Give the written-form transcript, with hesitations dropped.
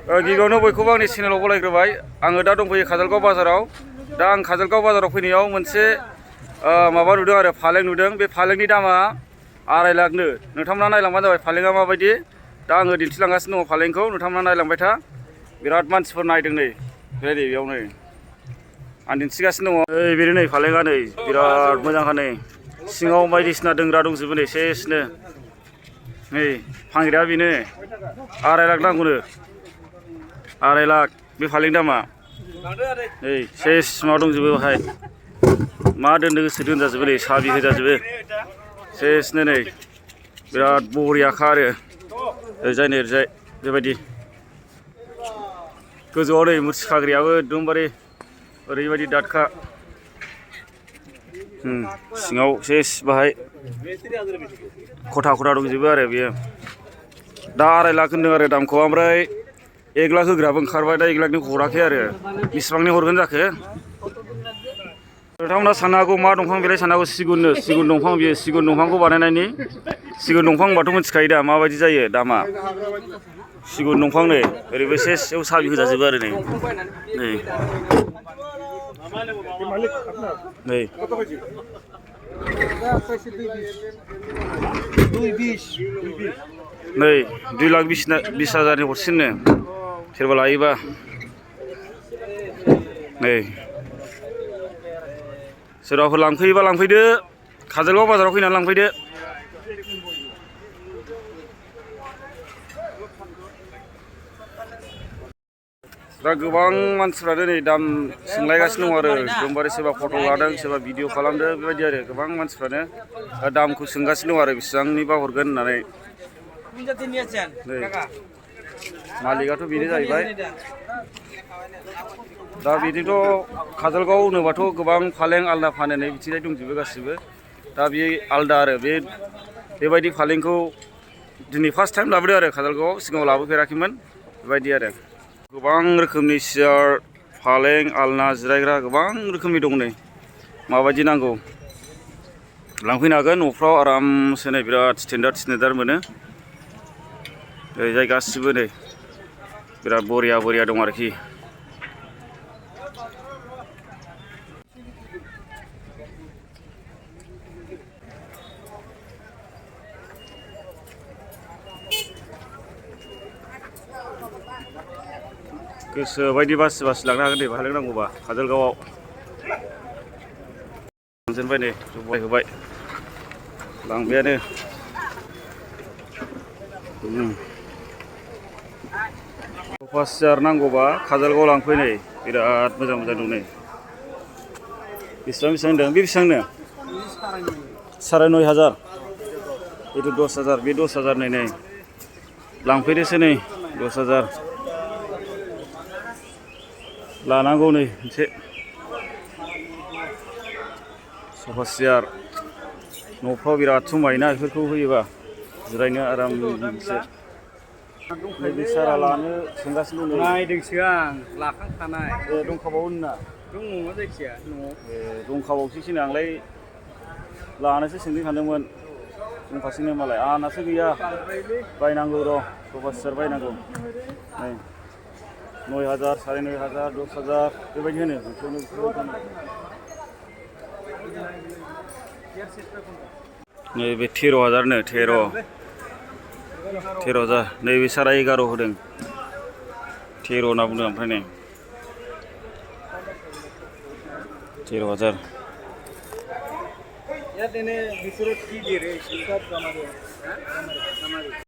गिबियावनो बयखौबो आंनि चेनेलाव बरायग्रोबाय। आङो दा दंफैयो काजलगाव बाजाराव। दा आं काजलगाव बाजाराव फैनायाव मोनसे माबा नुदों आरो फालें नुदों। बे फालेंनि दामा 2.5 लाखनो। नोंथांमोना नायलांबानो जाबाय फालेंआ माबायदि। दा आङो दिन्थिलांगासिनो दङ फालेंखौ, नोंथांमोना नायलांबाय था। बिराद मानसिफोर नायदों नै, बेयाव नै आं दिन्थिगासिनो दङ। बेनो नै फालेंआ नै बिराद मोजांखा नै, सिङाव बायदिसिना दोंग्रा दंजोबो नै सेसनो। नै फानग्राया बेनो 2.5 लाख नांगौनो, 2.5 लाख बे फालें दामा। नै सेस माबा दंजोबो बाहाय, मा दोननो गोसो दोनजाजोबो नै, साबि होजाजोबो सेसनो नै, बिराद बरियाखा आरो। ओरैजाय नै ओरैजाय बेबायदि गोजौआव नै मुथि खाग्रायाबो एकदमबारे ओरैबायदि दादखा। सिङाव सेस बाहाय खथा खथा दंजोबो आरो बेयो। दा 2.5 लाख होनदों आरो दामखौ, ओमफ्राय 1 लाख होग्राबो ओंखारबाय। दा 1 लाखनि हराखै आरो, बेसिबांनि हरगोन जाखो। नोंथांमोना साननो हागौ मा दंफां बेलाय, साननो हागौ सिगुननो, सिगुन दंफां बियो। सिगुन दंफांखौ बानायनायनि, सिगुन दंफां होनबाथ' मिथिखायो दा माबायदि जायो दामा। सिगुन दंफां नै ओरैबो सेसआव साबि होजाजोबो आरो नै नै नै 2,20,000 हरसिननो सोरबा लायोबा। नै सोरबाफोर लांफैयोबा लांफैदो, काजलगाव बाजाराव फैनानै लांफैदो। दा गोबां मानसिफ्रानो नै दाम सोंलायगासिनो दं आरो, एकदमबारे सोरबा फट' लादों, सोरबा भिडिअ खालामदों, बेबायदि आरो गोबां मानसिफ्रानो दामखौ सोंगासिनो दं आरो बेसेबांनिबा हरगोन होननानै। नै मालिकआथ' बेनो जाहैबाय। दा बिदिथ' काजलगाव होनोबाथ' गोबां फालें आलना फानो नै, बिथिंजाय दंजोबो गासिबो। दा बे आलदा आरो, बेबायदि फालेंखौ दिनै फार्स्ट टाइम लाबोदों आरो काजलगावआव, सिगाङाव लाबोफेराखैमोन बेबायदि आरो। गोबां रोखोमनि सियार, फालें, आलना, जिरायग्रा गोबां रोखोमनि दं नै, माबायदि नांगौ लांफैनो हागोन। न'फ्राव आरामसे नै बिराद स्टेन्डार्ड मोनो। ओरैजाय गासिबो नै बिराद बरिया बरिया दं आरोखि। गोसो बायदि बासि लांनो हागोन दे, फालें नांगौबा काजलगावआव मोनजेनबाय नै, जगायहोबाय लांबायानो। सफा सियार नांगौबा काजलगावआव लांफै नै, बिराद मोजां मोजां दं नै। बेसेबां होनदों बे, बेसेबांनो 9,500, बेथ' 10,000, बे 10,000 नै लांफैदोसो नै 10,000 लानांगौ नै मोनसे सफा सियार। न'फ्राव बिराद समायोना बेफोरखौ होयोबा, जिरायनो आरामसे। नैबे सारा लानो सोंगासिनो दं। नायदोंसो आं लाखांखानाय। दंखाबावो नोंना? दङ जायखिया न'आव। दंखाबावसैसो आंलाय लानोसो सोंदों सानदोंमोन, दंखासैनो मालाय। आंनासो गैया, बायनांगौ र', सफा सियार बायनांगौ। नै 9,000, 9,500, 10,000 बेबायदि होनो। नैबे 13,000नो, 13,000। नैबे सारा 11 होदों, 13 होनना बुंदों। ओमफ्राय नै 13,000।